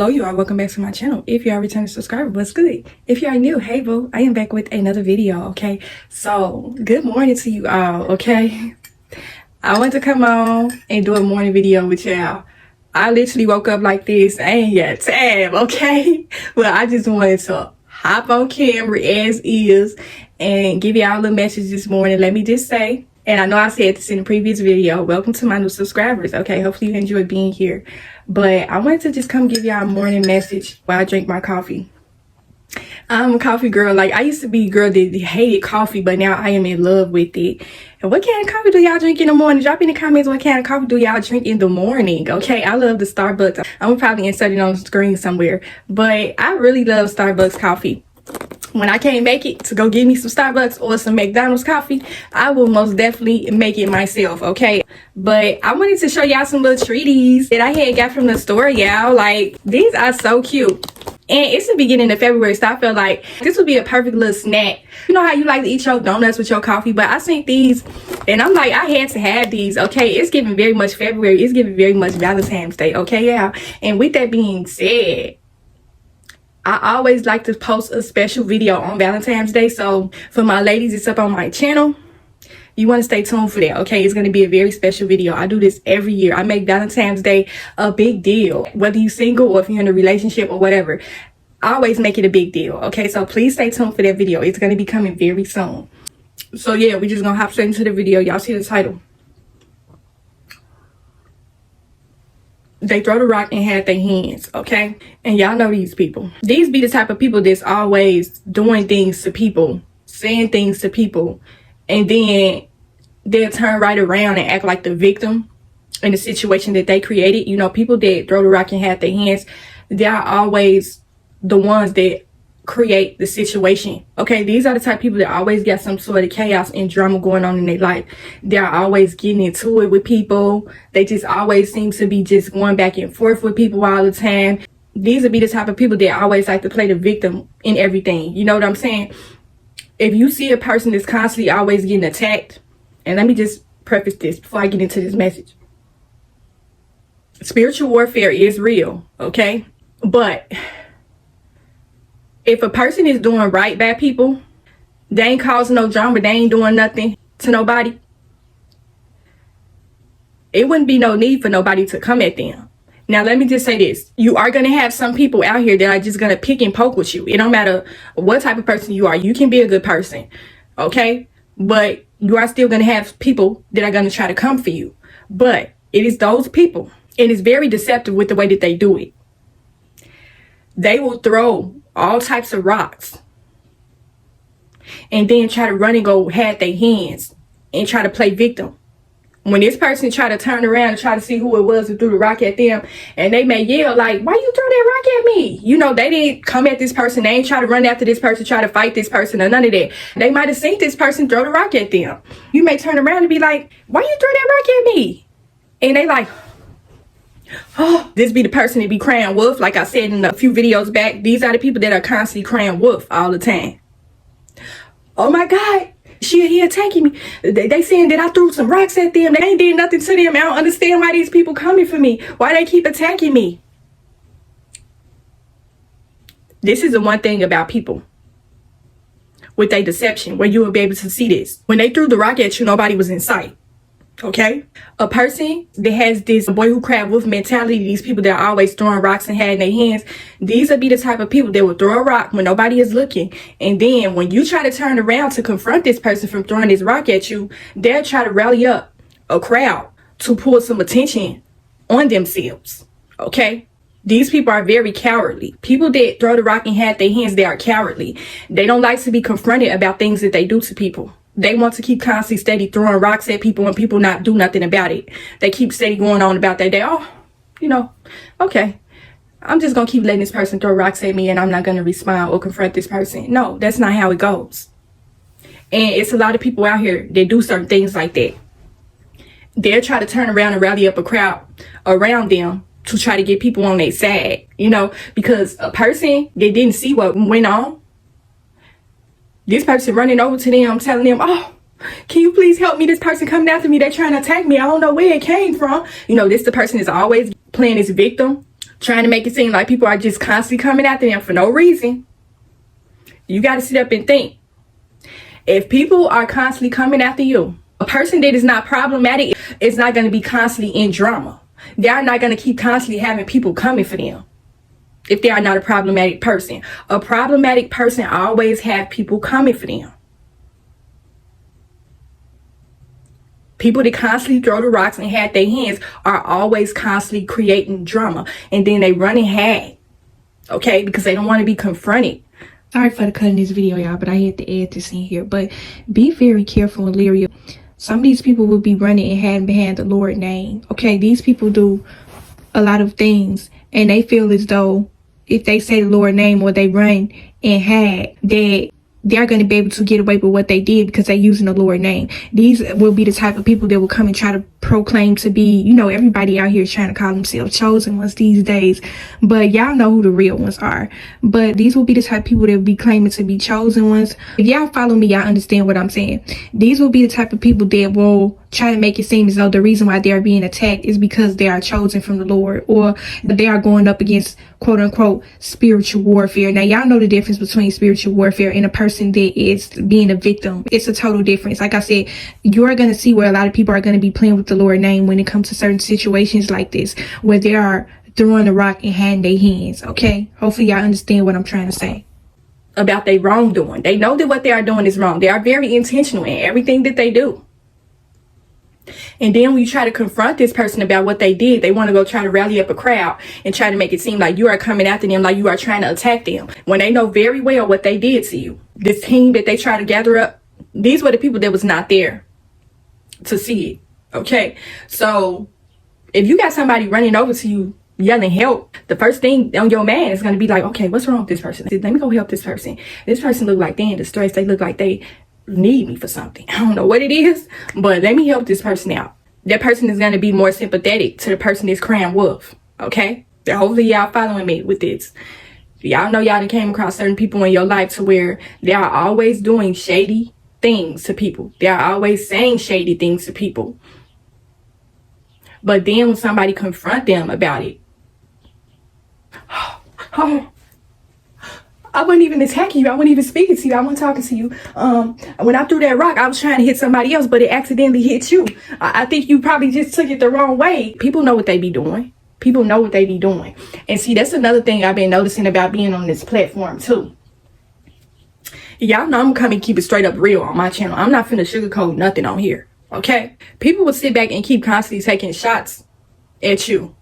Hello, you all. Welcome back to my channel. If you are a returning subscriber, what's good? If you are new, hey boo, I am back with another video. Okay, so good morning to you all. Okay, I want to come on and do a morning video with y'all. I literally woke up like this. I ain't got time. Okay, well, I just wanted to hop on camera as is and give y'all a little message this morning. Let me just say, and I know I said this in the previous video, welcome to my new subscribers. Okay, hopefully you enjoy being here. But I wanted to just come give y'all a morning message while I drink my coffee. I'm a coffee girl. Like, I used to be a girl that hated coffee, but now I am in love with it. And what kind of coffee do y'all drink in the morning? Drop in the comments what kind of coffee do y'all drink in the morning. Okay, I love the Starbucks. I'm gonna probably insert it on the screen somewhere. But I really love Starbucks coffee. When I can't make it to go get me some Starbucks or some McDonald's coffee, I will most definitely make it myself, okay? But I wanted to show y'all some little treaties that I had got from the store, y'all. Like, these are so cute. And it's the beginning of February, so I felt like this would be a perfect little snack. You know how you like to eat your donuts with your coffee, but I seen these and I'm like, I had to have these, okay? It's giving very much February. It's giving very much Valentine's Day, okay, y'all? And with that being said, I always like to post a special video on Valentine's Day. So for my ladies, it's up on my channel. You want to stay tuned for that, okay? It's going to be a very special video. I do this every year. I make Valentine's Day a big deal. Whether you're single or if you're in a relationship or whatever, I always make it a big deal, okay? So please stay tuned for that video. It's going to be coming very soon. So yeah, we're just going to hop straight into the video. Y'all see the title. They throw the rock and have their hands, okay? And y'all know these people. These be the type of people that's always doing things to people, saying things to people, and then they'll turn right around and act like the victim in the situation that they created. You know, people that throw the rock and have their hands, they are always the ones that create the situation, okay? These are the type of people that always got some sort of chaos and drama going on in their life. They're always getting into it with people. They just always seem to be just going back and forth with people all the time. These would be the type of people that always like to play the victim in everything. You know what I'm saying? If you see a person that's constantly always getting attacked, and let me just preface this before I get into this message. Spiritual warfare is real, okay? But if a person is doing right by people, they ain't causing no drama, they ain't doing nothing to nobody, it wouldn't be no need for nobody to come at them. Now, let me just say this. You are going to have some people out here that are just going to pick and poke with you. It don't matter what type of person you are. You can be a good person, okay? But you are still going to have people that are going to try to come for you. But it is those people. It is very deceptive with the way that they do it. They will throw all types of rocks and then try to run and go have their hands and try to play victim. When this person try to turn around and try to see who it was who threw the rock at them, and they may yell like, why you throw that rock at me? You know, they didn't come at this person. They ain't try to run after this person, try to fight this person or none of that. They might have seen this person throw the rock at them. You may turn around and be like, why you throw that rock at me? And they like, oh, this be the person that be crying wolf. Like I said in a few videos back, these are the people that are constantly crying wolf all the time. Oh my God, he attacking me. They saying that I threw some rocks at them. They ain't did nothing to them. I don't understand why these people coming for me. Why they keep attacking me. This is the one thing about people with their deception, where you will be able to see this. When they threw the rock at you, nobody was in sight. Okay, a person that has this boy who cried wolf mentality, these people that are always throwing rocks and having their hands, these will be the type of people that will throw a rock when nobody is looking, and then when you try to turn around to confront this person from throwing this rock at you, they'll try to rally up a crowd to pull some attention on themselves. Okay, these people are very cowardly. People that throw the rock and have their hands, they are cowardly. They don't like to be confronted about things that they do to people. They want to keep constantly steady throwing rocks at people and people not do nothing about it. They keep steady going on about that. They, oh, you know, okay, I'm just going to keep letting this person throw rocks at me and I'm not going to respond or confront this person. No, that's not how it goes. And it's a lot of people out here that do certain things like that. They'll try to turn around and rally up a crowd around them to try to get people on their side, you know, because a person that didn't see what went on, this person running over to them, telling them, oh, can you please help me? This person coming after me. They're trying to attack me. I don't know where it came from. You know, the person is always playing this victim trying to make it seem like people are just constantly coming after them for no reason. You got to sit up and think. If people are constantly coming after you, a person that is not problematic is not going to be constantly in drama. They are not going to keep constantly having people coming for them. If they are not a problematic person. A problematic person always have people coming for them. People that constantly throw the rocks and have their hands are always constantly creating drama. And then they run and hide. Okay? Because they don't want to be confronted. Sorry for the cutting this video, y'all, but I had to add this in here. But be very careful and leery. Some of these people will be running and hiding behind the Lord's name. Okay? These people do a lot of things. And they feel as though if they say the Lord's name or they run and hide, that they're going to be able to get away with what they did because they're using the Lord's name. These will be the type of people that will come and try to proclaim to be, you know, everybody out here is trying to call themselves chosen ones these days. But y'all know who the real ones are. But these will be the type of people that will be claiming to be chosen ones. If y'all follow me, y'all understand what I'm saying. These will be the type of people that will try to make it seem as though the reason why they are being attacked is because they are chosen from the Lord, or that they are going up against quote unquote spiritual warfare. Now y'all know the difference between spiritual warfare and a person that is being a victim. It's a total difference. Like I said, you're going to see where a lot of people are going to be playing with the Lord's name when it comes to certain situations like this, where they are throwing the rock and hiding their hands. Okay, hopefully y'all understand what I'm trying to say about their wrongdoing. They know that what they are doing is wrong. They are very intentional in everything that they do. And then when you try to confront this person about what they did, they want to go try to rally up a crowd and try to make it seem like you are coming after them, like you are trying to attack them, when they know very well what they did to you. This team that they try to gather up, these were the people that was not there to see it. Okay, so if you got somebody running over to you yelling help, the first thing on your mind is going to be like, okay, what's wrong with this person? Let me go help this person. This person look like they in distress. They look like they need me for something. I don't know what it is, but let me help this person out. That person is going to be more sympathetic to the person that's crying wolf. Okay, hopefully y'all following me with this. Y'all know y'all done came across certain people in your life to where they are always doing shady things to people. They are always saying shady things to people. But then when somebody confront them about it, oh, I wasn't even attacking you. I wasn't even speaking to you. I wasn't talking to you. When I threw that rock, I was trying to hit somebody else, but it accidentally hit you. I think you probably just took it the wrong way. People know what they be doing. People know what they be doing. And see, that's another thing I've been noticing about being on this platform too. Y'all know I'm coming keep it straight up real on my channel. I'm not finna sugarcoat nothing on here. Okay? People will sit back and keep constantly taking shots at you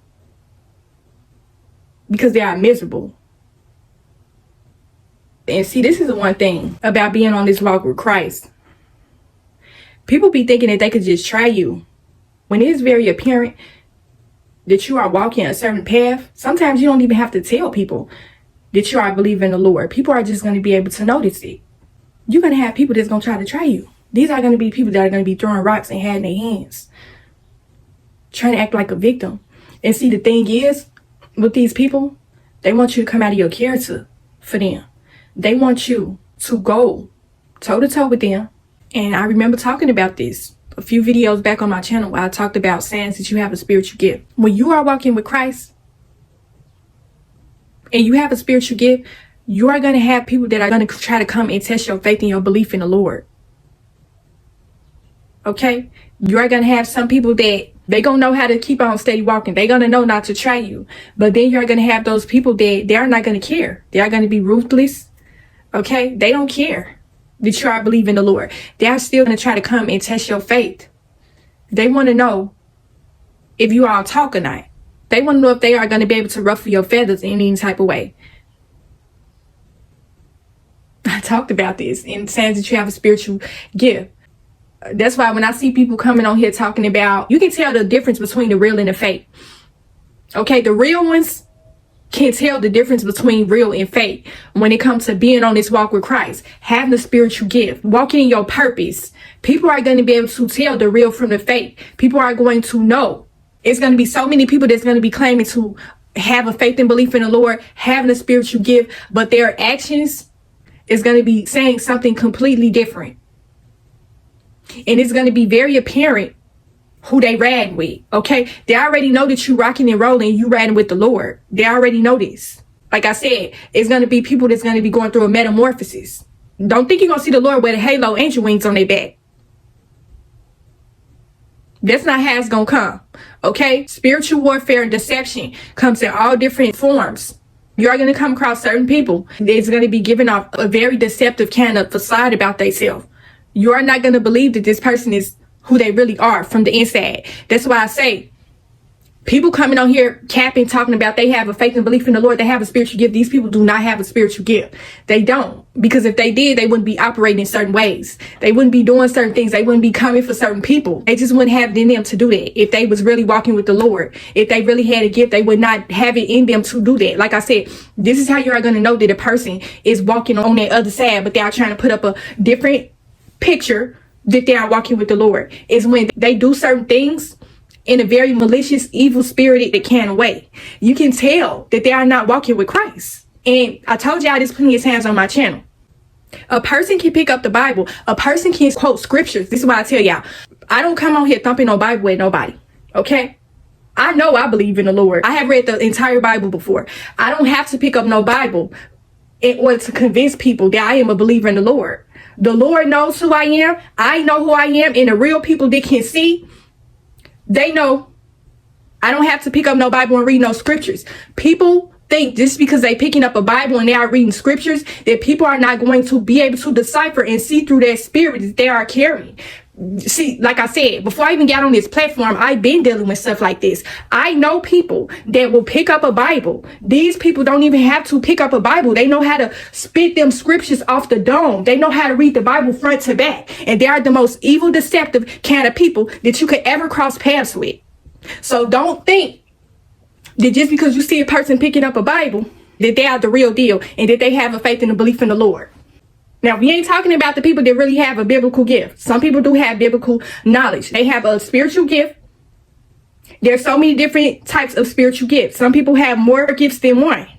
because they are miserable. And see, this is the one thing about being on this walk with Christ. People be thinking that they could just try you when it is very apparent that you are walking a certain path. Sometimes you don't even have to tell people that you are believing in the Lord. People are just going to be able to notice it. You're going to have people that's going to try to try you. These are going to be people that are going to be throwing rocks and hiding their hands, trying to act like a victim. And see, the thing is, with these people, they want you to come out of your character for them. They want you to go toe-to-toe with them. And I remember talking about this a few videos back on my channel where I talked about signs that you have a spiritual gift. When you are walking with Christ and you have a spiritual gift, you are going to have people that are going to try to come and test your faith and your belief in the Lord. Okay? You are going to have some people that they're going to know how to keep on steady walking. They're going to know not to try you. But then you're going to have those people that they are not going to care. They are going to be ruthless. Okay? They don't care that you are believing the Lord. They are still going to try to come and test your faith. They want to know if you all talk or not. They want to know if they are going to be able to ruffle your feathers in any type of way. I talked about this in saying that you have a spiritual gift. That's why when I see people coming on here talking about, you can tell the difference between the real and the fake. Okay, the real ones can tell the difference between real and fake when it comes to being on this walk with Christ, having the spiritual gift, walking in your purpose. People are going to be able to tell the real from the fake. People are going to know. It's going to be so many people that's going to be claiming to have a faith and belief in the Lord, having a spiritual gift, but their actions is going to be saying something completely different. And it's going to be very apparent who they riding with, okay? They already know that you rocking and rolling, you riding with the Lord. They already know this. Like I said, it's going to be people that's going to be going through a metamorphosis. Don't think you're going to see the Lord with a halo angel wings on their back. That's not how it's going to come, okay? Spiritual warfare and deception comes in all different forms. You're going to come across certain people that's going to be giving off a very deceptive kind of facade about themselves. You are not going to believe that this person is who they really are from the inside. That's why I say, people coming on here capping, talking about they have a faith and belief in the Lord, they have a spiritual gift. These people do not have a spiritual gift. They don't. Because if they did, they wouldn't be operating in certain ways. They wouldn't be doing certain things. They wouldn't be coming for certain people. They just wouldn't have it in them to do that. If they was really walking with the Lord, if they really had a gift, they would not have it in them to do that. Like I said, this is how you are going to know that a person is walking on that other side, but they are trying to put up a different picture that they are walking with the Lord. Is when they do certain things in a very malicious, evil-spirited kind of way. You can tell that they are not walking with Christ. And I told y'all this plenty of times on my channel. A person can pick up the Bible. A person can quote scriptures. This is why I tell y'all, I don't come on here thumping no Bible with nobody. Okay? I know I believe in the Lord. I have read the entire Bible before. I don't have to pick up no Bible in order to convince people that I am a believer in the Lord. The Lord knows who I am. I know who I am. And the real people that can see, they know. I don't have to pick up no Bible and read no scriptures. People think just because they picking up a Bible and they are reading scriptures that people are not going to be able to decipher and see through that spirit that they are carrying. See, like I said, before I even got on this platform, I've been dealing with stuff like this. I know people that will pick up a Bible. These people don't even have to pick up a Bible. They know how to spit them scriptures off the dome. They know how to read the Bible front to back. And they are the most evil, deceptive kind of people that you could ever cross paths with. So don't think that just because you see a person picking up a Bible, that they are the real deal and that they have a faith and a belief in the Lord. Now, we ain't talking about the people that really have a biblical gift. Some people do have biblical knowledge. They have a spiritual gift. There's so many different types of spiritual gifts. Some people have more gifts than one.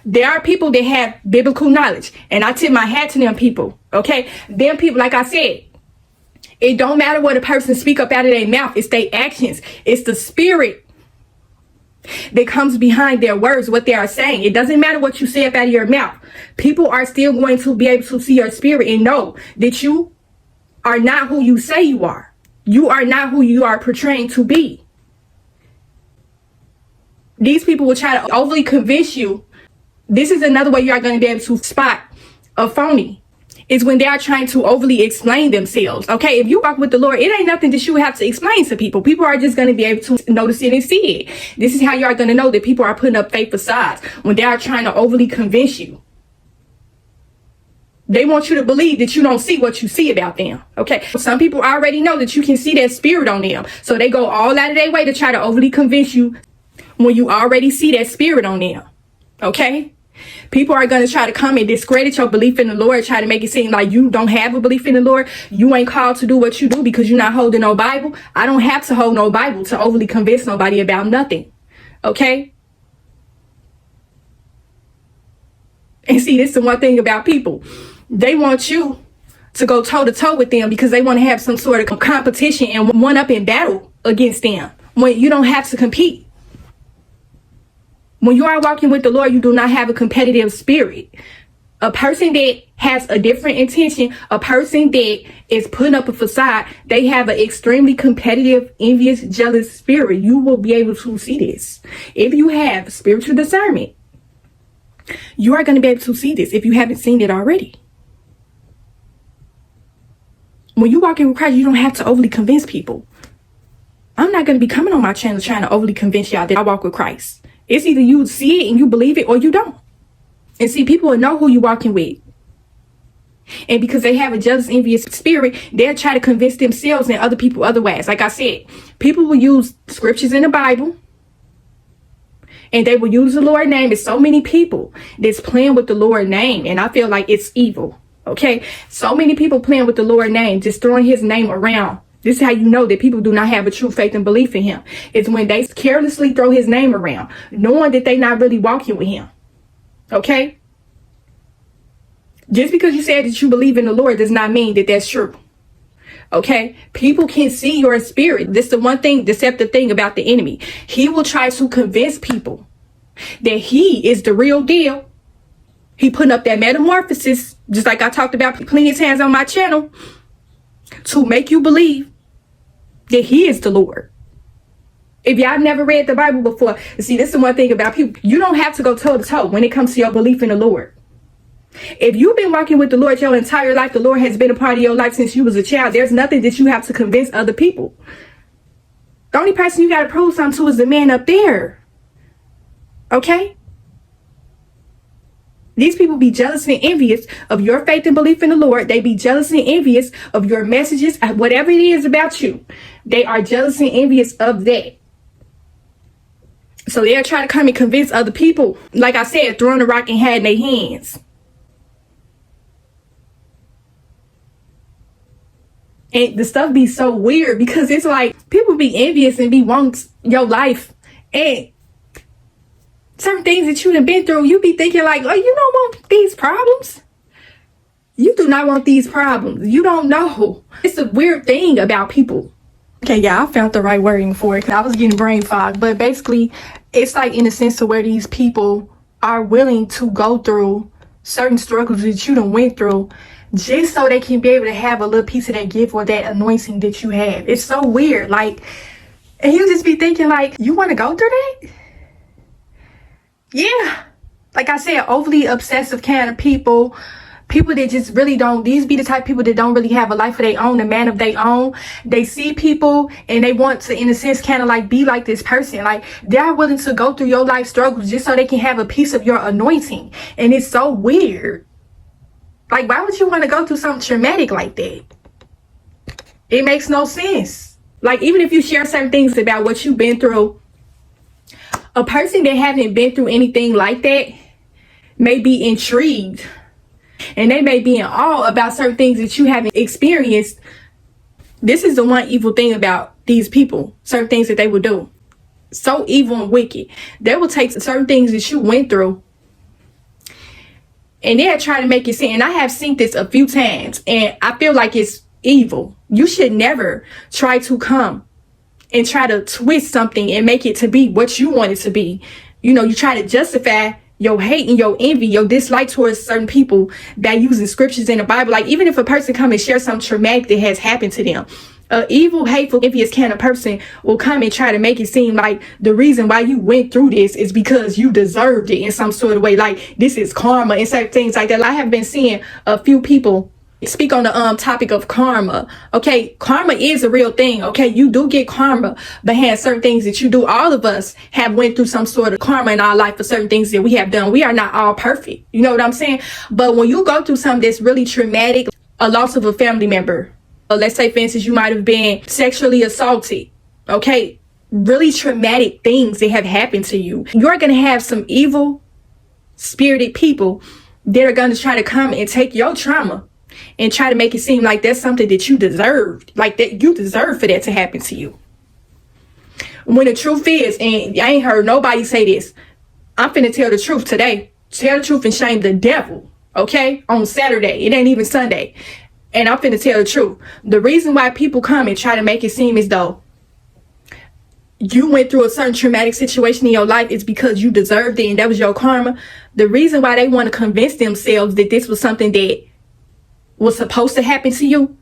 There are people that have biblical knowledge, and I tip my hat to them people, okay? Them people, like I said, it don't matter what a person speak up out of their mouth. It's their actions. It's the spirit that comes behind their words, what they are saying. It doesn't matter what you say up out of your mouth. People are still going to be able to see your spirit and know that you are not who you say you are. You are not who you are portraying to be. These people will try to overly convince you. This is another way you are going to be able to spot a phony. Is when they are trying to overly explain themselves. Okay, if you walk with the Lord, it ain't nothing that you have to explain to people. People are just going to be able to notice it and see it. This is how you are going to know that people are putting up fake facades when they are trying to overly convince you. They want you to believe that you don't see what you see about them. Okay, some people already know that you can see that spirit on them. So they go all out of their way to try to overly convince you when you already see that spirit on them. Okay? People are going to try to come and discredit your belief in the Lord, try to make it seem like you don't have a belief in the Lord. You ain't called to do what you do because you're not holding no Bible. I don't have to hold no Bible to overly convince nobody about nothing. Okay? And see, this is the one thing about people. They want you to go toe to toe with them because they want to have some sort of competition and one up in battle against them when you don't have to compete. When you are walking with the Lord, you do not have a competitive spirit. A person that has a different intention, a person that is putting up a facade, they have an extremely competitive, envious, jealous spirit. You will be able to see this. If you have spiritual discernment, you are going to be able to see this if you haven't seen it already. When you walk in with Christ, you don't have to overly convince people. I'm not going to be coming on my channel trying to overly convince y'all that I walk with Christ. It's either you see it and you believe it or you don't. And see, people will know who you're walking with. And because they have a jealous, envious spirit, they'll try to convince themselves and other people otherwise. Like I said, people will use scriptures in the Bible. And they will use the Lord's name. There's so many people that's playing with the Lord's name. And I feel like it's evil. Okay? So many people playing with the Lord's name, just throwing his name around. This is how you know that people do not have a true faith and belief in him. It's when they carelessly throw his name around, knowing that they're not really walking with him. Okay? Just because you said that you believe in the Lord does not mean that that's true. Okay, people can see your spirit. This is the one thing, deceptive thing about the enemy. He will try to convince people that he is the real deal. He putting up that metamorphosis, just like I talked about plenty of times on my channel, to make you believe that he is the Lord. If y'all never read the Bible before, see, this is the one thing about people. You don't have to go toe to toe when it comes to your belief in the Lord. If you've been walking with the Lord your entire life, the Lord has been a part of your life since you was a child, there's nothing that you have to convince other people. The only person you got to prove something to is the man up there. Okay? These people be jealous and envious of your faith and belief in the Lord. They be jealous and envious of your messages, whatever it is about you. They are jealous and envious of that. So they'll try to come and convince other people, like I said, throwing a rock and hat in their hands. And the stuff be so weird because it's like people be envious and be wanting your life. And certain things that you done been through, you be thinking like, oh, you don't want these problems. You do not want these problems. You don't know. It's a weird thing about people. Okay, yeah, I found the right wording for it because I was getting brain fog. But basically, it's like in a sense to where these people are willing to go through certain struggles that you done went through just so they can be able to have a little piece of that gift or that anointing that you have. It's so weird. Like, and you just be thinking like, you want to go through that? Yeah. Like I said, overly obsessive kind of people that just really don't, these be the type of people that don't really have a life of their own, a man of their own. They see people and they want to, in a sense, kind of like be like this person. Like they're willing to go through your life struggles just so they can have a piece of your anointing. And it's so weird. Like, why would you want to go through something traumatic like that? It makes no sense. Like, even if you share certain things about what you've been through, a person that haven't been through anything like that may be intrigued. And they may be in awe about certain things that you haven't experienced. This is the one evil thing about these people. Certain things that they will do. So evil and wicked. They will take certain things that you went through and they'll try to make it seem. And I have seen this a few times. And I feel like it's evil. You should never try to come and try to twist something and make it to be what you want it to be. You know, you try to justify your hate and your envy, your dislike towards certain people that using scriptures in the Bible. Like, even if a person come and share something traumatic that has happened to them, an evil, hateful, envious kind of person will come and try to make it seem like the reason why you went through this is because you deserved it in some sort of way. Like, this is karma and certain things like that. I have been seeing a few people speak on the topic of karma. Okay, karma is a real thing. Okay, you do get karma behind certain things that you do. All of us have went through some sort of karma in our life for certain things that we have done. We are not all perfect. You know what I'm saying? But when you go through something that's really traumatic, a loss of a family member, let's say for instance, you might have been sexually assaulted. Okay, really traumatic things that have happened to you. You're going to have some evil spirited people that are going to try to come and take your trauma and try to make it seem like that's something that you deserved, like that you deserve for that to happen to you. When the truth is, and I ain't heard nobody say this, I'm finna tell the truth today. Tell the truth and shame the devil, okay? On Saturday, it ain't even Sunday. And I'm finna tell the truth. The reason why people come and try to make it seem as though you went through a certain traumatic situation in your life is because you deserved it and that was your karma. The reason why they want to convince themselves that this was something that was supposed to happen to you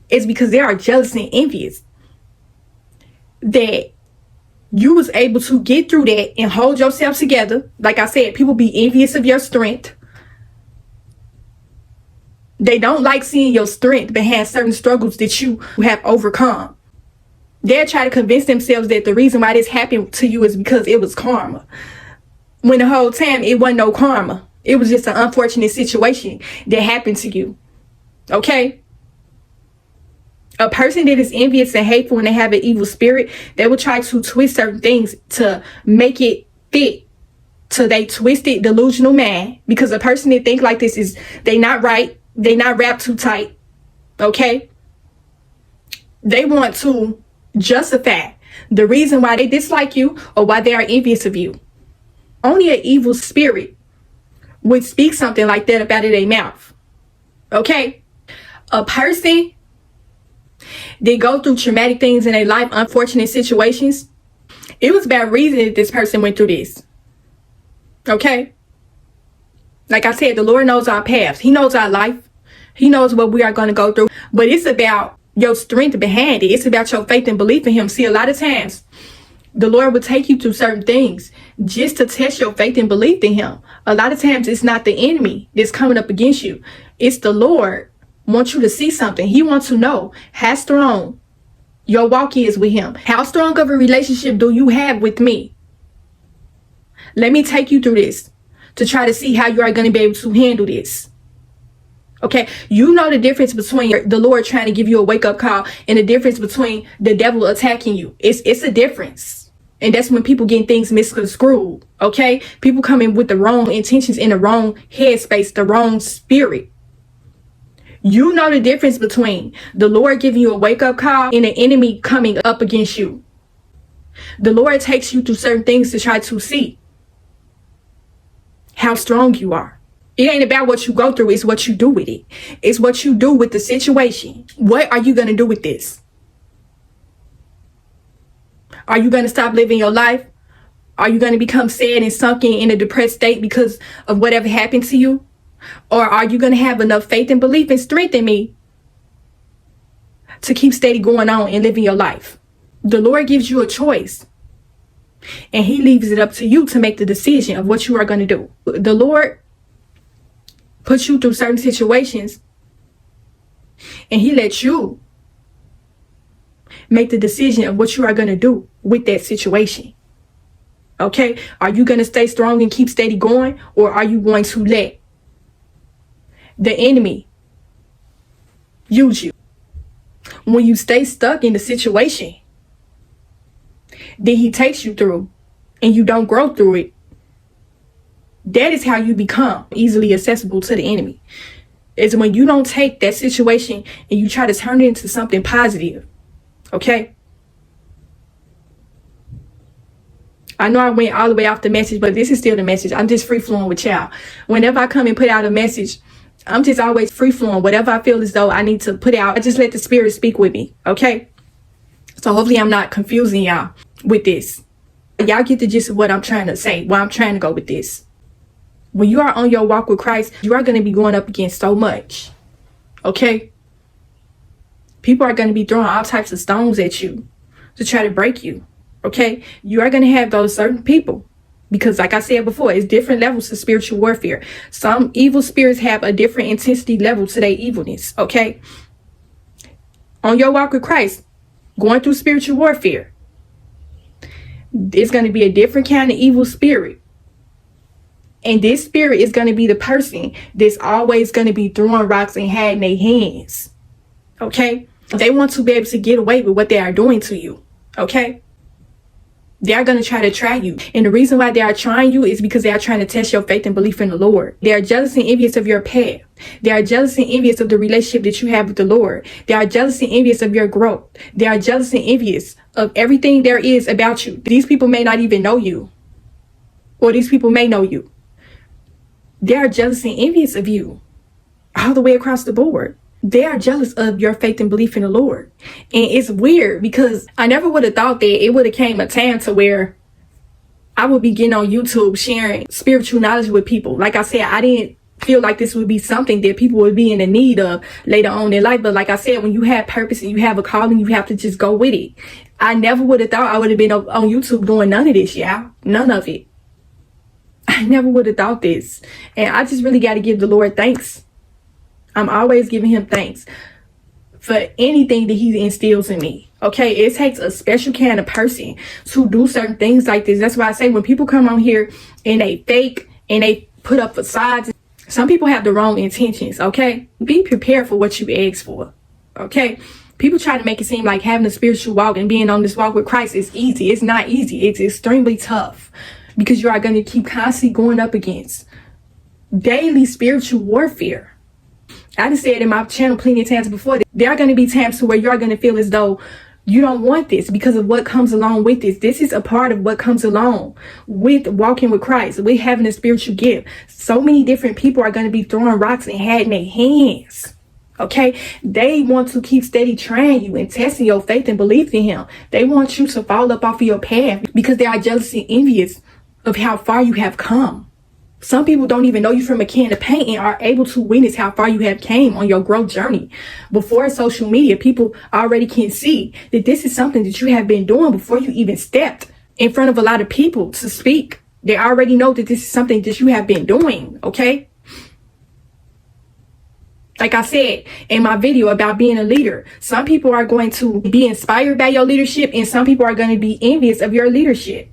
is because they are jealous and envious that you was able to get through that and hold yourself together. Like I said, people be envious of your strength. They don't like seeing your strength behind certain struggles that you have overcome. They'll try to convince themselves that the reason why this happened to you is because it was karma. When the whole time it wasn't no karma. It was just an unfortunate situation that happened to you. Okay? A person that is envious and hateful and they have an evil spirit, they will try to twist certain things to make it fit to they twisted delusional mind. Because a person that think like this is, they not right. They not wrapped too tight. Okay? They want to justify the reason why they dislike you or why they are envious of you. Only an evil spirit would speak something like that about it in their mouth. Okay? A person they go through traumatic things in their life, unfortunate situations, it was bad reason that this person went through this. Okay? Like I said, the Lord knows our paths. He knows our life. He knows what we are going to go through. But it's about your strength behind it. It's about your faith and belief in him. See, a lot of times, the Lord will take you through certain things just to test your faith and belief in him. A lot of times, it's not the enemy that's coming up against you. It's the Lord wants you to see something. He wants to know how strong your walk is with him. How strong of a relationship do you have with me? Let me take you through this to try to see how you are going to be able to handle this. Okay, you know the difference between the Lord trying to give you a wake-up call and the difference between the devil attacking you. It's a difference. And that's when people get things misconstrued. Okay, people come in with the wrong intentions, in the wrong headspace, the wrong spirit. You know the difference between the Lord giving you a wake-up call and the enemy coming up against you. The Lord takes you through certain things to try to see how strong you are. It ain't about what you go through, it's what you do with it. It's what you do with the situation. What are you going to do with this? Are you going to stop living your life? Are you going to become sad and sunken in a depressed state because of whatever happened to you? Or are you going to have enough faith and belief and strength in me to keep steady going on and living your life? The Lord gives you a choice. And he leaves it up to you to make the decision of what you are going to do. The Lord puts you through certain situations and he lets you make the decision of what you are going to do with that situation. Okay? Are you going to stay strong and keep steady going? Or are you going to let the enemy use you? When you stay stuck in the situation, then he takes you through and you don't grow through it. That is how you become easily accessible to the enemy. Is when you don't take that situation and you try to turn it into something positive. Okay? I know I went all the way off the message, but this is still the message. I'm just free flowing with y'all. Whenever I come and put out a message, I'm just always free flowing. Whatever I feel as though I need to put out, I just let the spirit speak with me. Okay? So hopefully I'm not confusing y'all with this. Y'all get the gist of what I'm trying to say, where I'm trying to go with this. When you are on your walk with Christ, you are going to be going up against so much. Okay? People are going to be throwing all types of stones at you to try to break you. Okay? You are going to have those certain people. Because like I said before, it's different levels of spiritual warfare. Some evil spirits have a different intensity level to their evilness. Okay? On your walk with Christ, going through spiritual warfare, it's going to be a different kind of evil spirit. And this spirit is going to be the person that's always going to be throwing rocks and hiding their hands. Okay? They want to be able to get away with what they are doing to you. Okay? They are going to try you. And the reason why they are trying you is because they are trying to test your faith and belief in the Lord. They are jealous and envious of your path. They are jealous and envious of the relationship that you have with the Lord. They are jealous and envious of your growth. They are jealous and envious of everything there is about you. These people may not even know you. Or these people may know you. They are jealous and envious of you all the way across the board. They are jealous of your faith and belief in the Lord. And it's weird because I never would have thought that it would have came a time to where I would be getting on YouTube sharing spiritual knowledge with people. Like I said, I didn't feel like this would be something that people would be in the need of later on in life. But like I said, when you have purpose and you have a calling, you have to just go with it. I never would have thought I would have been on YouTube doing none of this, y'all. None of it. I never would have thought this. And I just really got to give the Lord thanks. I'm always giving him thanks for anything that he instills in me. Okay, it takes a special kind of person to do certain things like this. That's why I say when people come on here and they fake and they put up facades, some people have the wrong intentions. Okay, be prepared for what you ask for. Okay, people try to make it seem like having a spiritual walk and being on this walk with Christ is easy. It's not easy. It's extremely tough because you are going to keep constantly going up against daily spiritual warfare. I done said in my channel plenty of times before that there are going to be times where you're going to feel as though you don't want this because of what comes along with this. This is a part of what comes along with walking with Christ, with having a spiritual gift. So many different people are going to be throwing rocks and hiding their hands. Okay, they want to keep steady trying you and testing your faith and belief in him. They want you to fall up off of your path because they are jealous and envious of how far you have come. Some people don't even know you from a can of paint and are able to witness how far you have came on your growth journey. Before social media, people already can see that this is something that you have been doing before you even stepped in front of a lot of people to speak. They already know that this is something that you have been doing, okay? Like I said in my video about being a leader, some people are going to be inspired by your leadership and some people are going to be envious of your leadership.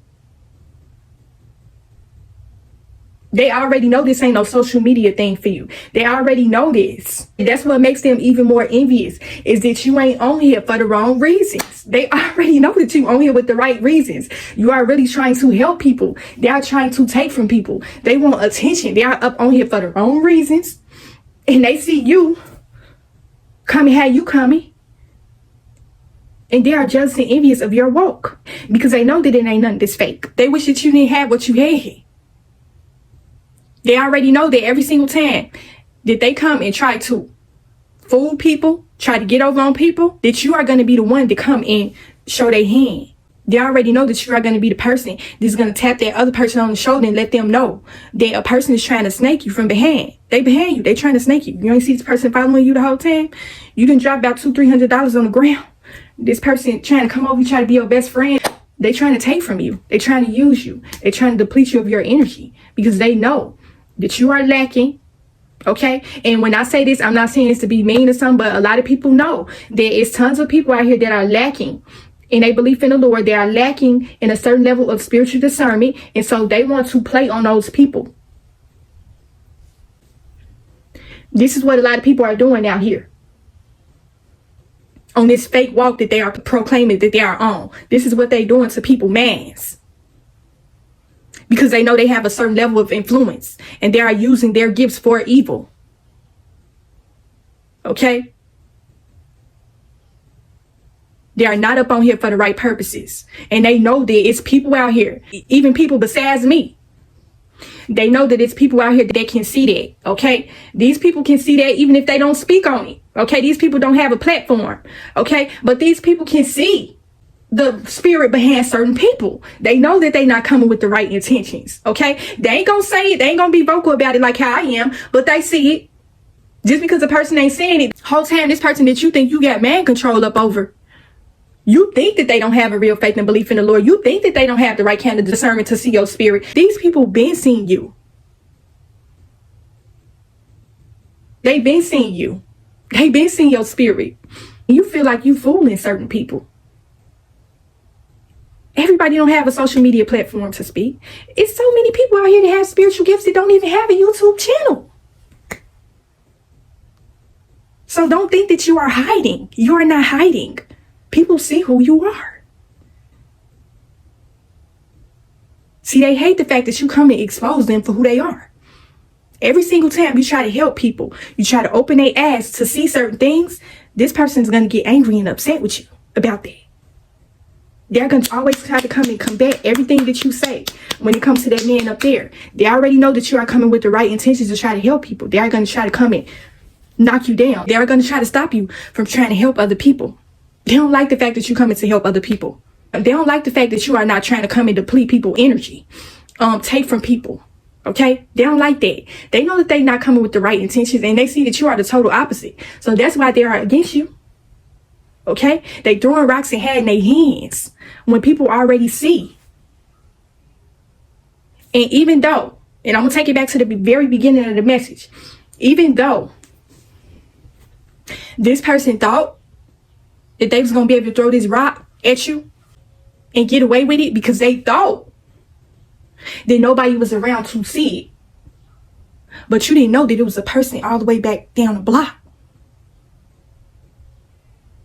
They already know this ain't no social media thing for you. They already know this. That's what makes them even more envious, is that you ain't on here for the wrong reasons. They already know that you on here with the right reasons. You are really trying to help people. They are trying to take from people. They want attention. They are up on here for the wrong reasons. And they see you coming how you coming. And they are jealous and envious of your walk because they know that it ain't nothing that's fake. They wish that you didn't have what you had. They already know that every single time that they come and try to fool people, try to get over on people, that you are going to be the one to come and show their hand. They already know that you are going to be the person that's going to tap that other person on the shoulder and let them know that a person is trying to snake you from behind. They behind you. They trying to snake you. You ain't see this person following you the whole time? You done drop about $200-$300 on the ground. This person trying to come over, try to be your best friend. They trying to take from you. They trying to use you. They trying to deplete you of your energy because they know that you are lacking. Okay. And when I say this, I'm not saying this to be mean or something, but a lot of people know there is tons of people out here that are lacking in a belief in the Lord. They are lacking in a certain level of spiritual discernment. And so they want to play on those people. This is what a lot of people are doing out here on this fake walk that they are proclaiming that they are on. This is what they're doing to people, mass. Because they know they have a certain level of influence and they are using their gifts for evil. Okay? They are not up on here for the right purposes. And they know that it's people out here, even people besides me. They know that it's people out here that can see that. Okay? These people can see that even if they don't speak on it. Okay? These people don't have a platform. Okay? But these people can see the spirit behind certain people. They know that they're not coming with the right intentions. Okay? They ain't gonna say it. They ain't gonna be vocal about it like how I am, but they see it. Just because a person ain't saying it, whole time this person that you think you got man control up over, you think that they don't have a real faith and belief in the Lord. You think that they don't have the right kind of discernment to see your spirit. These people been seeing you. They been seeing you. They been seeing your spirit. You feel like you fooling certain people. Everybody don't have a social media platform to speak. It's so many people out here that have spiritual gifts that don't even have a YouTube channel. So don't think that you are hiding. You are not hiding. People see who you are. See, they hate the fact that you come and expose them for who they are. Every single time you try to help people, you try to open their eyes to see certain things, this person's going to get angry and upset with you about that. They're going to always try to come and combat everything that you say when it comes to that man up there. They already know that you are coming with the right intentions to try to help people. They are going to try to come and knock you down. They are going to try to stop you from trying to help other people. They don't like the fact that you're coming to help other people. They don't like the fact that you are not trying to come and deplete people's energy. Take from people. Okay? They don't like that. They know that they're not coming with the right intentions and they see that you are the total opposite. So that's why they are against you. Okay? They throwing rocks and hiding their hands when people already see. And even though, and I'm going to take it back to the very beginning of the message, even though this person thought that they was going to be able to throw this rock at you and get away with it because they thought that nobody was around to see it. But you didn't know that it was a person all the way back down the block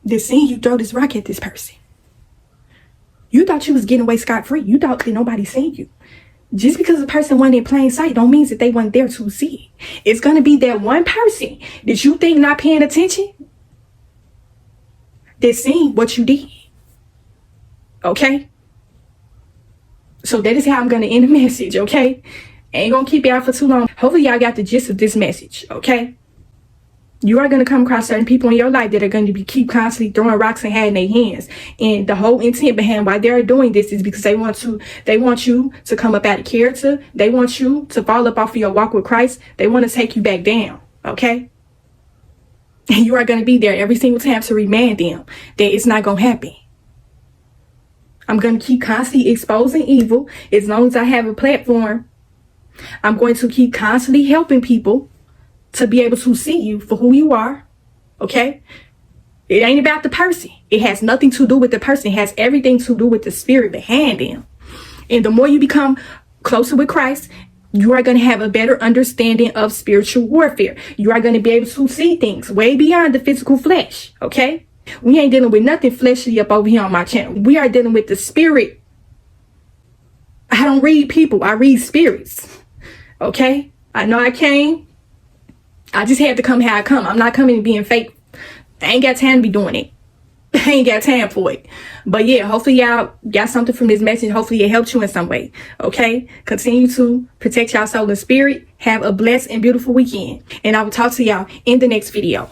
that seen you throw this rock at this person. You thought you was getting away scot-free. You thought that nobody seen you. Just because a person wasn't in plain sight don't mean that they weren't there to see it. It's going to be that one person that you think not paying attention that seen what you did. Okay? So that is how I'm going to end the message, okay? I ain't going to keep y'all for too long. Hopefully y'all got the gist of this message, okay? You are going to come across certain people in your life that are going to be keep constantly throwing rocks and hiding their hands. And the whole intent behind why they're doing this is because they want you to come up out of character. They want you to fall up off of your walk with Christ. They want to take you back down. Okay? And you are going to be there every single time to remind them that it's not going to happen. I'm going to keep constantly exposing evil as long as I have a platform. I'm going to keep constantly helping people to be able to see you for who you are. Okay? It ain't about the person. It has nothing to do with the person. It has everything to do with the spirit behind them. And the more you become closer with Christ, you are going to have a better understanding of spiritual warfare. You are going to be able to see things way beyond the physical flesh. Okay? We ain't dealing with nothing fleshly up over here on my channel. We are dealing with the spirit. I don't read people. I read spirits. Okay? I know I came. I just had to come how I come. I'm not coming and being fake. I ain't got time to be doing it. I ain't got time for it. But yeah, hopefully y'all got something from this message. Hopefully it helped you in some way. Okay? Continue to protect y'all soul and spirit. Have a blessed and beautiful weekend. And I will talk to y'all in the next video.